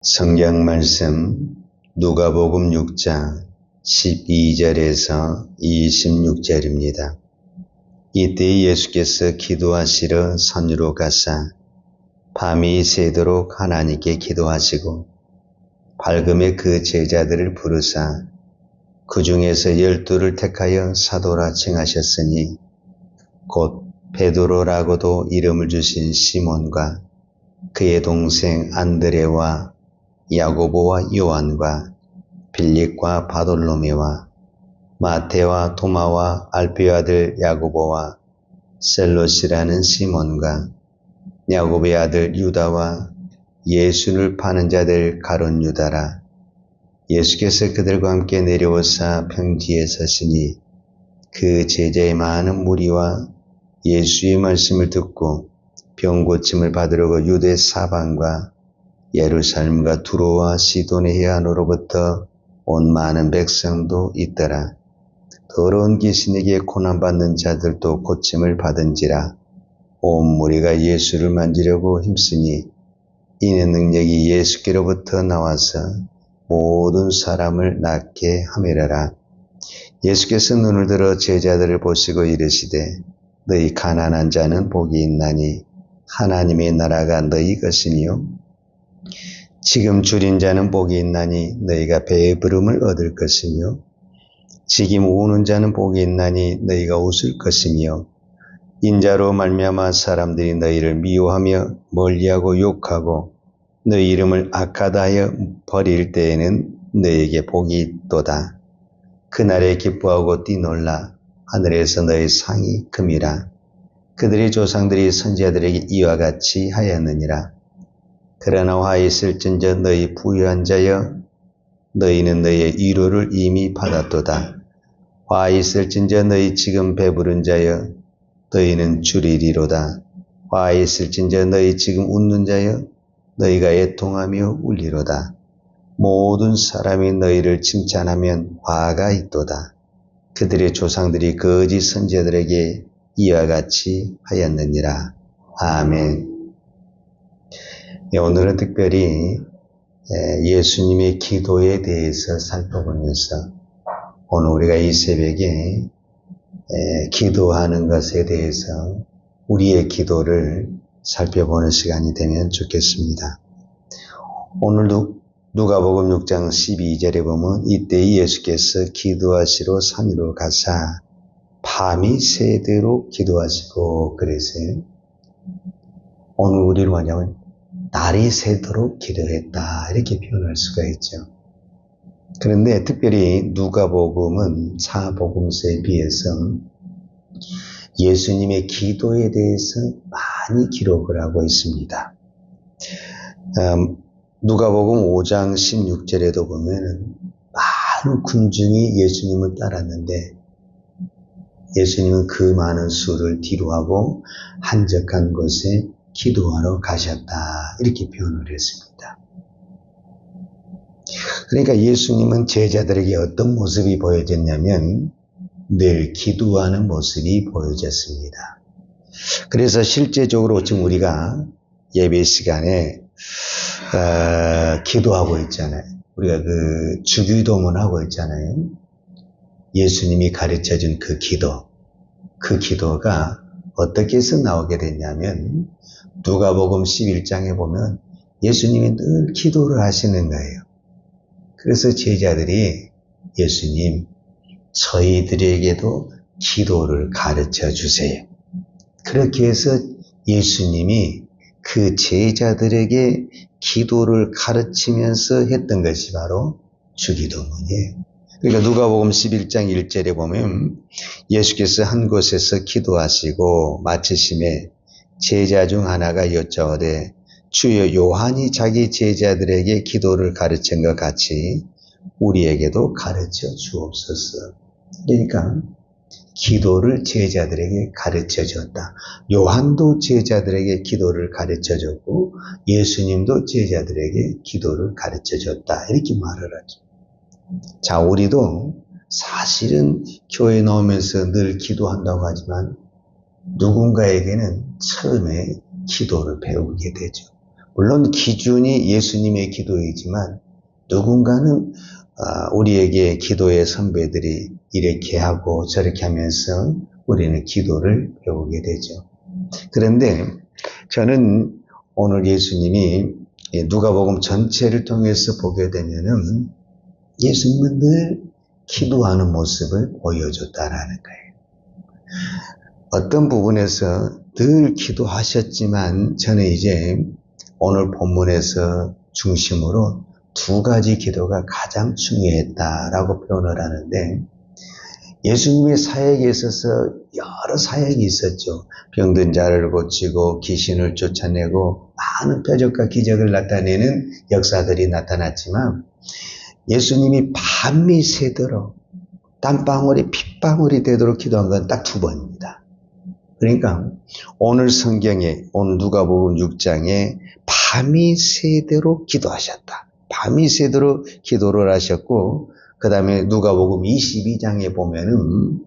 성경 말씀 누가복음 6장 12절에서 26절입니다. 이때 예수께서 기도하시러 산으로 가사 밤이 새도록 하나님께 기도하시고 밝음에 그 제자들을 부르사 그 중에서 12를 택하여 사도라 칭하셨으니 곧 베드로라고도 이름을 주신 시몬과 그의 동생 안드레와 야고보와 요한과 빌립과 바돌로메와 마테와 도마와 알페의 아들 야고보와 셀롯이라는 시몬과 야고보의 아들 유다와 예수를 파는 자들 가룟 유다라. 예수께서 그들과 함께 내려오사 평지에 서시니 그 제자의 많은 무리와 예수의 말씀을 듣고 병 고침을 받으려고 유대 사방과 예루살렘과 두로와 시돈의 해안으로부터 온 많은 백성도 있더라. 더러운 귀신에게 고난받는 자들도 고침을 받은지라. 온 무리가 예수를 만지려고 힘쓰니 이는 능력이 예수께로부터 나와서 모든 사람을 낫게 함이라라. 예수께서 눈을 들어 제자들을 보시고 이르시되 너희 가난한 자는 복이 있나니 하나님의 나라가 너희 것이니요. 지금 줄인 자는 복이 있나니 너희가 배부름을 얻을 것이며 지금 우는 자는 복이 있나니 너희가 웃을 것이며 인자로 말미암아 사람들이 너희를 미워하며 멀리하고 욕하고 너희 이름을 악하다 하여 버릴 때에는 너희에게 복이 있도다. 그날에 기뻐하고 뛰놀라. 하늘에서 너희 상이 큼이라. 그들의 조상들이 선지자들에게 이와 같이 하였느니라. 그러나 화 있을진저 너희 부유한 자여 너희는 너희의 위로를 이미 받았도다. 화 있을진저 너희 지금 배부른 자여 너희는 줄이리로다. 화 있을진저 너희 지금 웃는 자여 너희가 애통하며 울리로다. 모든 사람이 너희를 칭찬하면 화가 있도다. 그들의 조상들이 거짓 선지자들에게 이와 같이 하였느니라. 아멘. 오늘은 특별히 예수님의 기도에 대해서 살펴보면서 오늘 우리가 이 새벽에 기도하는 것에 대해서 우리의 기도를 살펴보는 시간이 되면 좋겠습니다. 오늘 누가복음 6장 12절에 보면 이때 예수께서 기도하시러 산으로 가사 밤이 새도록 기도하시고 그러세요. 오늘 우리는 뭐냐면 날이 새도록 기도했다 이렇게 표현할 수가 있죠. 그런데 특별히 누가복음은 사복음서에 비해서 예수님의 기도에 대해서 많이 기록을 하고 있습니다. 누가복음 5장 16절에도 보면 많은 군중이 예수님을 따랐는데 예수님은 그 많은 수를 뒤로하고 한적한 곳에 기도하러 가셨다 이렇게 표현을 했습니다. 그러니까 예수님은 제자들에게 어떤 모습이 보여졌냐면 늘 기도하는 모습이 보여졌습니다. 그래서 실제적으로 지금 우리가 예배 시간에 기도하고 있잖아요. 우리가 그 주기도문 하고 있잖아요. 예수님이 가르쳐준 그 기도가 어떻게 해서 나오게 됐냐면 누가복음 11장에 보면 예수님이 늘 기도를 하시는 거예요. 그래서 제자들이 예수님 저희들에게도 기도를 가르쳐 주세요. 그렇게 해서 예수님이 그 제자들에게 기도를 가르치면서 했던 것이 바로 주기도문이에요. 그러니까 누가복음 11장 1절에 보면 예수께서 한 곳에서 기도하시고 마치심에 제자 중 하나가 여짜오되 주여 요한이 자기 제자들에게 기도를 가르친 것 같이 우리에게도 가르쳐 주옵소서. 그러니까 기도를 제자들에게 가르쳐 줬다. 요한도 제자들에게 기도를 가르쳐 줬고 예수님도 제자들에게 기도를 가르쳐 줬다. 이렇게 말을 하죠. 자, 우리도 사실은 교회 나오면서 늘 기도한다고 하지만 누군가에게는 처음에 기도를 배우게 되죠. 물론 기준이 예수님의 기도이지만 누군가는 우리에게 기도의 선배들이 이렇게 하고 저렇게 하면서 우리는 기도를 배우게 되죠. 그런데 저는 오늘 예수님이 누가복음 전체를 통해서 보게 되면은 예수님은 늘 기도하는 모습을 보여줬다라는 거예요. 어떤 부분에서 늘 기도하셨지만 저는 이제 오늘 본문에서 중심으로 두 가지 기도가 가장 중요했다라고 표현을 하는데, 예수님의 사역에 있어서 여러 사역이 있었죠. 병든 자를 고치고 귀신을 쫓아내고 많은 표적과 기적을 나타내는 역사들이 나타났지만, 예수님이 밤이 새도록 땀방울이 핏방울이 되도록 기도한 건 딱 두 번입니다. 그러니까 오늘 성경에, 오늘 누가복음 6장에 밤이 새도록 기도하셨다. 밤이 새도록 기도를 하셨고, 그 다음에 누가복음 22장에 보면은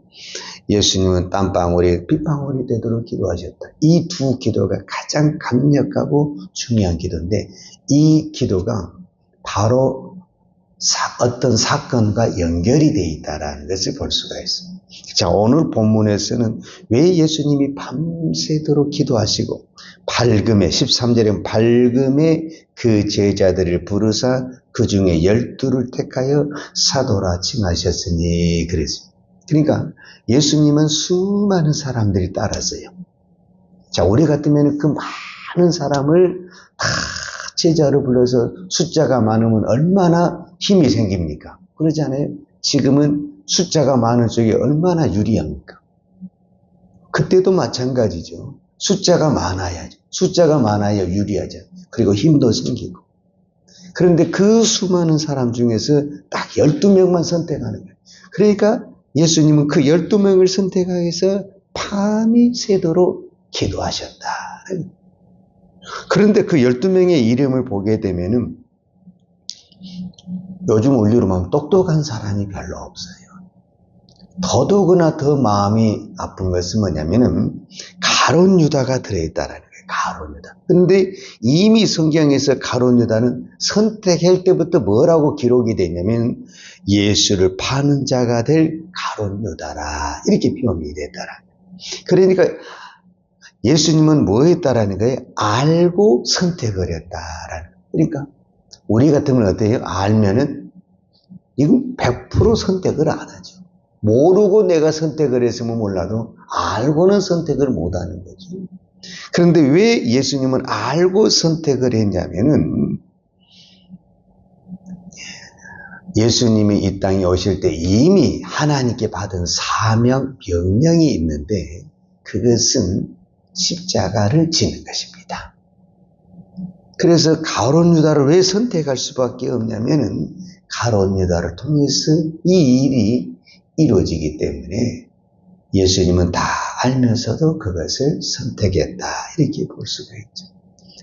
예수님은 땀방울이 핏방울이 되도록 기도하셨다. 이 두 기도가 가장 강력하고 중요한 기도인데, 이 기도가 바로 어떤 사건과 연결이 되어 있다는 것을 볼 수가 있습니다. 자, 오늘 본문에서는 왜 예수님이 밤새도록 기도하시고 밝음에 13절에 밝음에 그 제자들을 부르사 그 중에 12를 택하여 사도라 칭하셨으니 그랬습니다. 그러니까 예수님은 수많은 사람들이 따랐어요. 자, 우리 같으면 그 많은 사람을 다 제자로 불러서 숫자가 많으면 얼마나 힘이 생깁니까? 그러지 않아요? 지금은 숫자가 많은 쪽이 얼마나 유리합니까? 그때도 마찬가지죠. 숫자가 많아야죠. 숫자가 많아야 유리하죠. 그리고 힘도 생기고. 그런데 그 수많은 사람 중에서 딱 12명만 선택하는 거예요. 그러니까 예수님은 그 12명을 선택해서 밤이 새도록 기도하셨다. 그런데 그 12명의 이름을 보게 되면은 요즘 원리로 말하면 똑똑한 사람이 별로 없어요. 더더구나 더 마음이 아픈 것은 뭐냐면은 가룟 유다가 들어있다라는 거예요. 가룟 유다. 그런데 이미 성경에서 가룟 유다는 선택할 때부터 뭐라고 기록이 되냐면 예수를 파는 자가 될 가룟 유다라 이렇게 표현이 됐다라는 거예요. 그러니까 예수님은 뭐 했다라는 거예요? 알고 선택을 했다라는 거예요. 그러니까 우리 같으면 어때요? 알면은 이건 100% 선택을 안 하죠. 모르고 내가 선택을 했으면 몰라도 알고는 선택을 못 하는 거죠. 그런데 왜 예수님은 알고 선택을 했냐면은 예수님이 이 땅에 오실 때 이미 하나님께 받은 사명, 명령이 있는데 그것은 십자가를 지는 것입니다. 그래서 가룟 유다를 왜 선택할 수밖에 없냐면은 가룟 유다를 통해서 이 일이 이루어지기 때문에 예수님은 다 알면서도 그것을 선택했다 이렇게 볼 수가 있죠.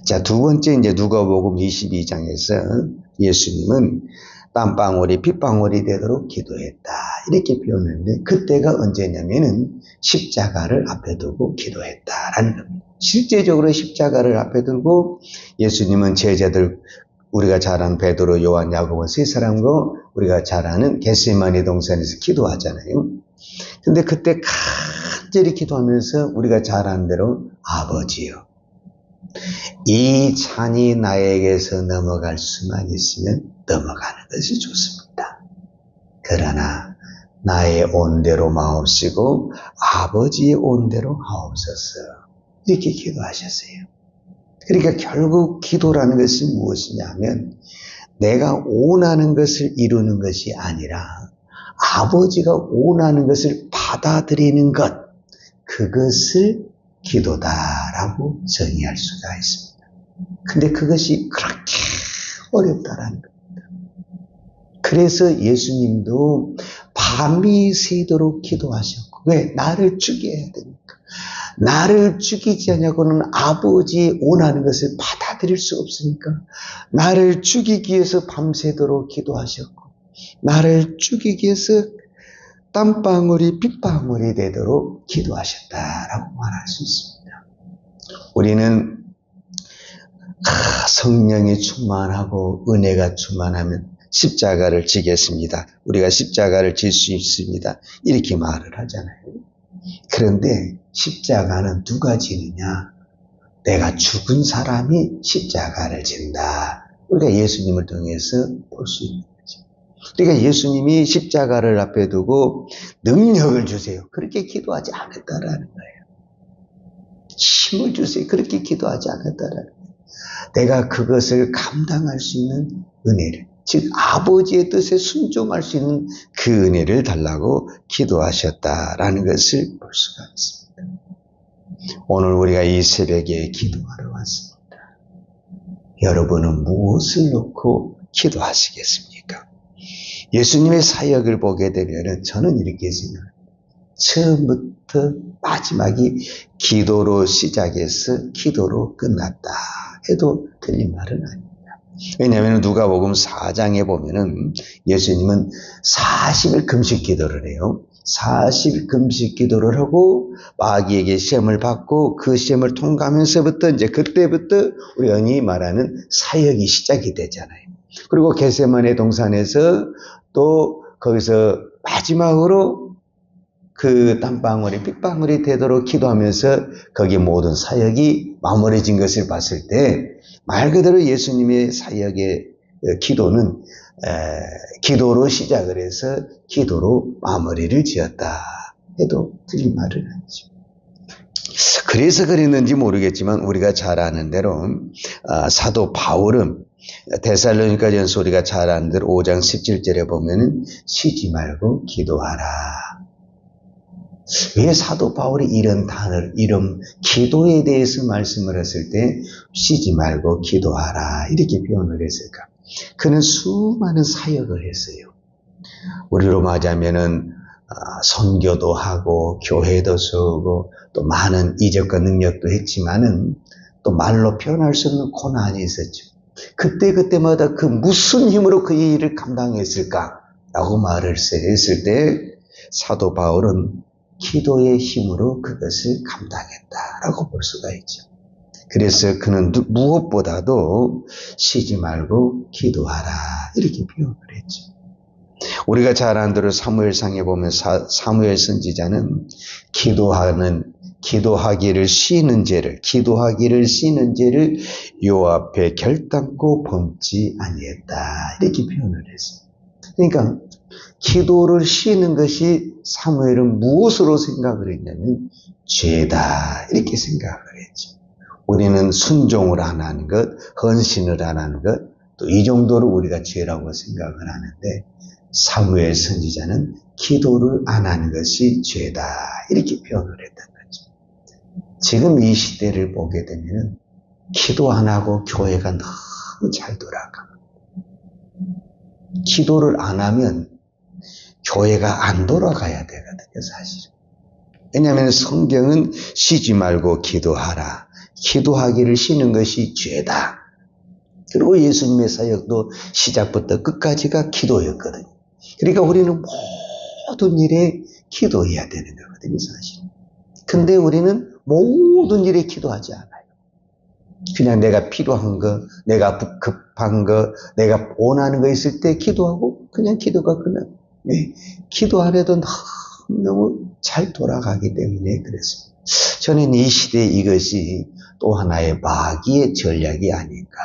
자, 두 번째 이제 누가복음 22장에서 예수님은 땀방울이 핏방울이 되도록 기도했다 이렇게 표현했는데 그때가 언제냐면은 십자가를 앞에 두고 기도했다라는 겁니다. 실제적으로 십자가를 앞에 두고 예수님은 제자들 우리가 잘 아는 베드로, 요한, 야고보 세 사람과 우리가 잘 아는 겟세마네 동산에서 기도하잖아요. 근데 그때 간절히 기도하면서 우리가 잘 아는 대로 아버지요, 이 잔이 나에게서 넘어갈 수만 있으면 넘어가는 것이 좋습니다. 그러나 나의 온대로 마옵시고 아버지의 온대로 하옵소서 이렇게 기도하셨어요. 그러니까 결국 기도라는 것이 무엇이냐 하면 내가 원하는 것을 이루는 것이 아니라 아버지가 원하는 것을 받아들이는 것, 그것을 기도다라고 정의할 수가 있습니다. 근데 그것이 그렇게 어렵다라는 겁니다. 그래서 예수님도 밤이 새도록 기도하셨고, 왜? 나를 죽여야 되니까. 나를 죽이지 않냐고는 아버지의 원하는 것을 받아들일 수 없으니까 나를 죽이기 위해서 밤새도록 기도하셨고 나를 죽이기 위해서 땀방울이 핏방울이 되도록 기도하셨다라고 말할 수 있습니다. 우리는 성령이 충만하고 은혜가 충만하면 십자가를 지겠습니다. 우리가 십자가를 질 수 있습니다. 이렇게 말을 하잖아요. 그런데 십자가는 누가 지느냐? 내가 죽은 사람이 십자가를 진다. 우리가 예수님을 통해서 볼 수 있는 거죠. 그러니까 예수님이 십자가를 앞에 두고 능력을 주세요. 그렇게 기도하지 않았다라는 거예요. 힘을 주세요. 그렇게 기도하지 않았다라는 거예요. 내가 그것을 감당할 수 있는 은혜를, 즉 아버지의 뜻에 순종할 수 있는 그 은혜를 달라고 기도하셨다라는 것을 볼 수가 있습니다. 오늘 우리가 이 새벽에 기도하러 왔습니다. 여러분은 무엇을 놓고 기도하시겠습니까? 예수님의 사역을 보게 되면 저는 이렇게 생각합니다. 처음부터 마지막이 기도로 시작해서 기도로 끝났다 해도 틀린 말은 아닙니다. 왜냐하면 누가복음 4장에 보면은 예수님은 40일 금식 기도를 해요. 40일 금식 기도를 하고 마귀에게 시험을 받고 그 시험을 통과하면서부터 이제 그때부터 우리 흔히 말하는 사역이 시작이 되잖아요. 그리고 겟세마네 동산에서 또 거기서 마지막으로 그 땀방울이 핏방울이 되도록 기도하면서 거기 모든 사역이 마무리진 것을 봤을 때 말 그대로 예수님의 사역의 기도는 기도로 시작을 해서 기도로 마무리를 지었다 해도 틀린 말은 아니죠. 그래서 그랬는지 모르겠지만 우리가 잘 아는 대로 사도 바울은 데살로니가전서 우리가 잘 아는 대로 5장 17절에 보면은 쉬지 말고 기도하라. 왜 사도 바울이 이런 단어를, 이런 기도에 대해서 말씀을 했을 때 쉬지 말고 기도하라 이렇게 표현을 했을까? 그는 수많은 사역을 했어요. 우리로 말하자면은 선교도 하고 교회도 세우고 또 많은 이적과 능력도 했지만은 또 말로 표현할 수 없는 고난이 있었죠. 그때마다 그 무슨 힘으로 그 일을 감당했을까라고 말을 했을 때 사도 바울은 기도의 힘으로 그것을 감당했다라고 볼 수가 있죠. 그래서 그는 무엇보다도 쉬지 말고 기도하라 이렇게 표현을 했죠. 우리가 잘 아는 대로 사무엘상에 보면 사무엘 선지자는 기도하기를 쉬는 죄를 요 앞에 결단코 범지 아니했다 이렇게 표현을 했어요. 그러니까 기도를 쉬는 것이 사무엘은 무엇으로 생각을 했냐면 죄다 이렇게 생각을 했죠. 우리는 순종을 안 하는 것, 헌신을 안 하는 것, 또 이 정도로 우리가 죄라고 생각을 하는데 사무엘 선지자는 기도를 안 하는 것이 죄다 이렇게 표현을 했던 거죠. 지금 이 시대를 보게 되면 기도 안 하고 교회가 너무 잘 돌아가. 기도를 안 하면 교회가 안 돌아가야 되거든요, 사실은. 왜냐하면 성경은 쉬지 말고 기도하라. 기도하기를 쉬는 것이 죄다. 그리고 예수님의 사역도 시작부터 끝까지가 기도였거든요. 그러니까 우리는 모든 일에 기도해야 되는 거거든요, 사실. 근데 우리는 모든 일에 기도하지 않아요. 그냥 내가 필요한 거, 내가 급한 거, 내가 원하는 거 있을 때 기도하고 그냥 기도가 끝나요. 기도 안 해도 너무 잘 돌아가기 때문에 그랬습니다. 저는 이 시대에 이것이 또 하나의 마귀의 전략이 아닐까.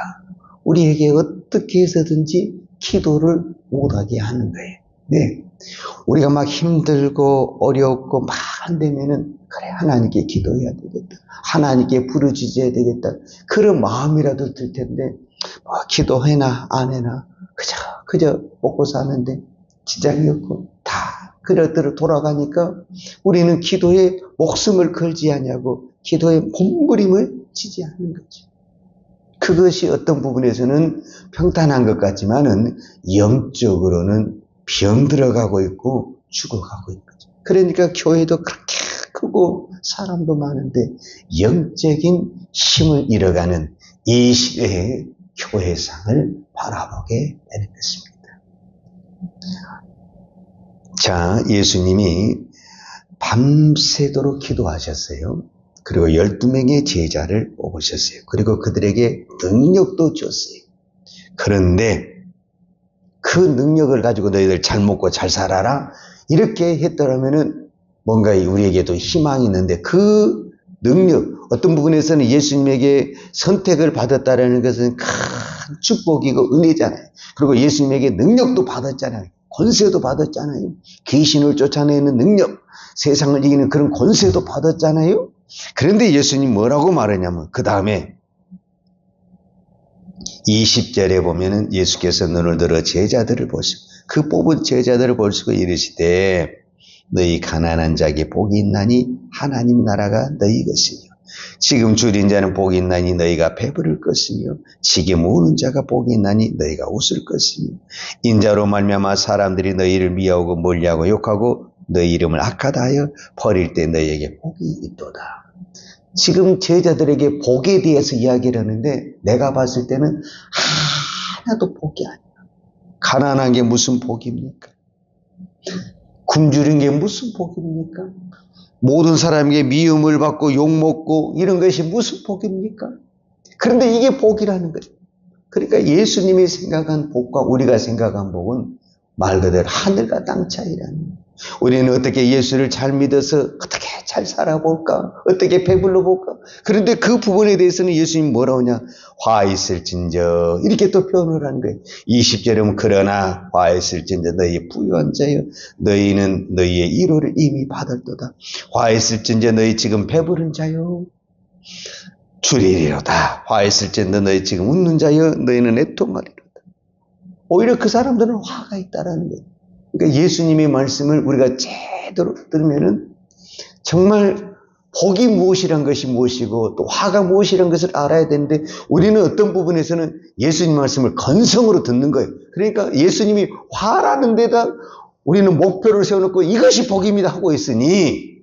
우리에게 어떻게 해서든지 기도를 못하게 하는 거예요. 네. 우리가 막 힘들고 어렵고 막 안 되면은 그래 하나님께 기도해야 되겠다. 하나님께 부르짖어야 되겠다. 그런 마음이라도 들 텐데 기도해나 안 해나 그저 먹고 사는데 지장이 없고 다 그렇대로 돌아가니까 우리는 기도에 목숨을 걸지 않냐고 기도에 몸부림을 치지 않는 거죠. 그것이 어떤 부분에서는 평탄한 것 같지만은 영적으로는 병 들어가고 있고 죽어가고 있는 거죠. 그러니까 교회도 그렇게 크고 사람도 많은데 영적인 힘을 잃어가는 이 시대의 교회상을 바라보게 되는 것입니다. 자, 예수님이 밤새도록 기도하셨어요. 그리고 12명의 제자를 뽑으셨어요. 그리고 그들에게 능력도 줬어요. 그런데 그 능력을 가지고 너희들 잘 먹고 잘 살아라 이렇게 했더라면은 뭔가 우리에게도 희망이 있는데 그 능력, 어떤 부분에서는 예수님에게 선택을 받았다는 것은 큰 축복이고 은혜잖아요. 그리고 예수님에게 능력도 받았잖아요. 권세도 받았잖아요. 귀신을 쫓아내는 능력, 세상을 이기는 그런 권세도 받았잖아요. 그런데 예수님 뭐라고 말하냐면 그 다음에 20절에 보면은 예수께서 눈을 들어 제자들을 보시고 그 뽑은 제자들을 보시고 이르시되 너희 가난한 자에게 복이 있나니 하나님 나라가 너희 것이며 지금 줄인 자는 복이 있나니 너희가 배부를 것이며 지게 모으는 자가 복이 있나니 너희가 웃을 것이며 인자로 말미암아 사람들이 너희를 미워하고 멀리하고 욕하고 너희 이름을 악하다 하여 버릴 때 너희에게 복이 있도다. 지금 제자들에게 복에 대해서 이야기를 하는데 내가 봤을 때는 하나도 복이 아니야. 가난한 게 무슨 복입니까? 굶주린 게 무슨 복입니까? 모든 사람에게 미움을 받고 욕먹고 이런 것이 무슨 복입니까? 그런데 이게 복이라는 거죠. 그러니까 예수님이 생각한 복과 우리가 생각한 복은 말 그대로 하늘과 땅 차이라는 거예요. 우리는 어떻게 예수를 잘 믿어서 어떻게 잘 살아볼까? 어떻게 배불러 볼까? 그런데 그 부분에 대해서는 예수님이 뭐라고 하냐? 화 있을진저 이렇게 또 표현을 하는 거예요. 20절은 그러나 화 있을진저 너희 부유한 자여 너희는 너희의 위로를 이미 받았도다. 화 있을진저 너희 지금 배부른 자여 주리리로다. 화 있을진저 너희 지금 웃는 자여 너희는 애통하리로다. 오히려 그 사람들은 화가 있다라는 거예요. 그러니까 예수님의 말씀을 우리가 제대로 들으면은 정말 복이 무엇이란 것이 무엇이고 또 화가 무엇이란 것을 알아야 되는데 우리는 어떤 부분에서는 예수님 말씀을 건성으로 듣는 거예요. 그러니까 예수님이 화라는 데다 우리는 목표를 세워놓고 이것이 복입니다 하고 있으니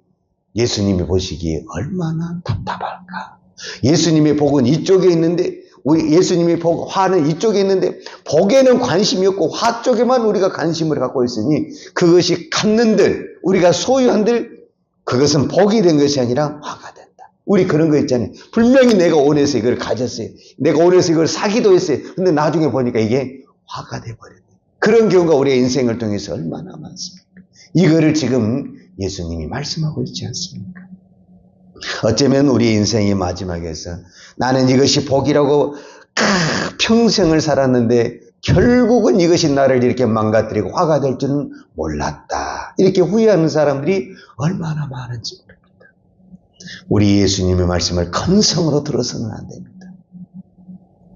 예수님이 보시기에 얼마나 답답할까. 예수님의 복은 이쪽에 있는데 우리 예수님의 복, 화는 이쪽에 있는데 복에는 관심이 없고 화 쪽에만 우리가 관심을 갖고 있으니 그것이 갖는들 우리가 소유한들 그것은 복이 된 것이 아니라 화가 된다. 우리 그런 거 있잖아요. 분명히 내가 원해서 이걸 가졌어요. 내가 원해서 이걸 사기도 했어요. 근데 나중에 보니까 이게 화가 돼버렸네. 그런 경우가 우리의 인생을 통해서 얼마나 많습니까? 이거를 지금 예수님이 말씀하고 있지 않습니까? 어쩌면 우리 인생의 마지막에서 나는 이것이 복이라고 평생을 살았는데 결국은 이것이 나를 이렇게 망가뜨리고 화가 될 줄은 몰랐다. 이렇게 후회하는 사람들이 얼마나 많은지 모릅니다. 우리 예수님의 말씀을 건성으로 들어서는 안 됩니다.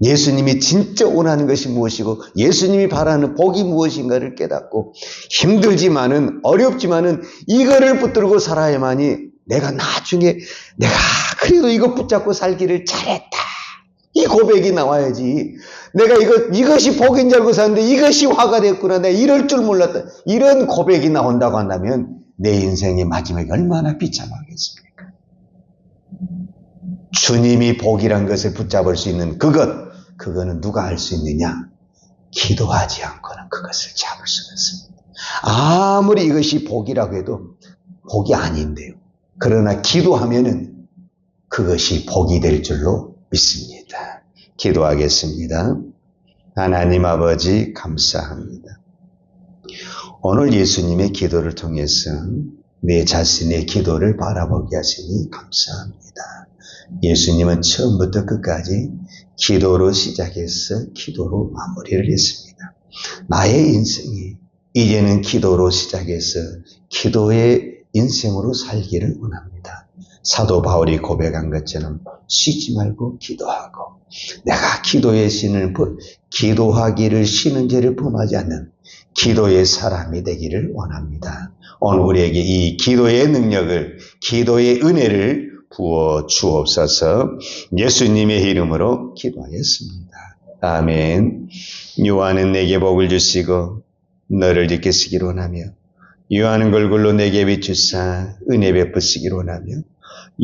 예수님이 진짜 원하는 것이 무엇이고 예수님이 바라는 복이 무엇인가를 깨닫고 힘들지만은 어렵지만은 이거를 붙들고 살아야만이 내가 나중에 내가 그래도 이거 붙잡고 살기를 잘했다. 이 고백이 나와야지. 내가 이것이 복인 줄 알고 사는데 이것이 화가 됐구나. 내가 이럴 줄 몰랐다. 이런 고백이 나온다고 한다면 내 인생의 마지막이 얼마나 비참하겠습니까? 주님이 복이란 것을 붙잡을 수 있는 그거는 누가 할 수 있느냐? 기도하지 않고는 그것을 잡을 수가 없습니다. 아무리 이것이 복이라고 해도 복이 아닌데요. 그러나 기도하면은 그것이 복이 될 줄로 믿습니다. 기도하겠습니다. 하나님 아버지 감사합니다. 오늘 예수님의 기도를 통해서 내 자신의 기도를 바라보게 하시니 감사합니다. 예수님은 처음부터 끝까지 기도로 시작해서 기도로 마무리를 했습니다. 나의 인생이 이제는 기도로 시작해서 기도의 인생으로 살기를 원합니다. 사도 바울이 고백한 것처럼 쉬지 말고 기도하고 내가 기도하기를 쉬는 죄를 범하지 않는 기도의 사람이 되기를 원합니다. 오늘 우리에게 이 기도의 능력을, 기도의 은혜를 부어 주옵소서. 예수님의 이름으로 기도하였습니다. 아멘. 요한은 내게 복을 주시고 너를 지키시기를 원하며 요한은 걸굴로 내게 비추사 은혜 베푸시기를 원하며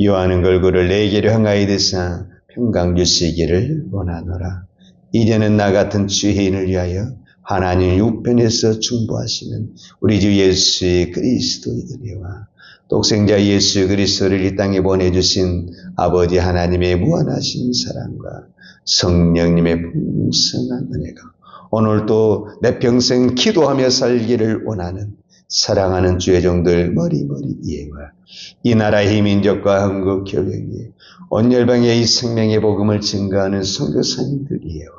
요한은 걸굴을 내게로 향하여 드사 평강 주시기를 원하노라. 이제는 나 같은 죄인을 위하여 하나님 우편에서 중보하시는 우리 주 예수의 그리스도의 은혜와 독생자 예수 그리스도를 이 땅에 보내주신 아버지 하나님의 무한하신 사랑과 성령님의 풍성한 은혜가 오늘도 내 평생 기도하며 살기를 원하는 사랑하는 주의 종들 머리머리 이해와 이 나라의 민족과 한국 교회에 온 열방의 이 생명의 복음을 증거하는 선교사님들 이해와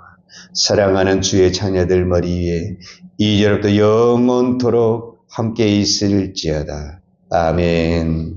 사랑하는 주의 자녀들 머리 위에 이제부터 영원토록 함께 있을지어다. 아멘.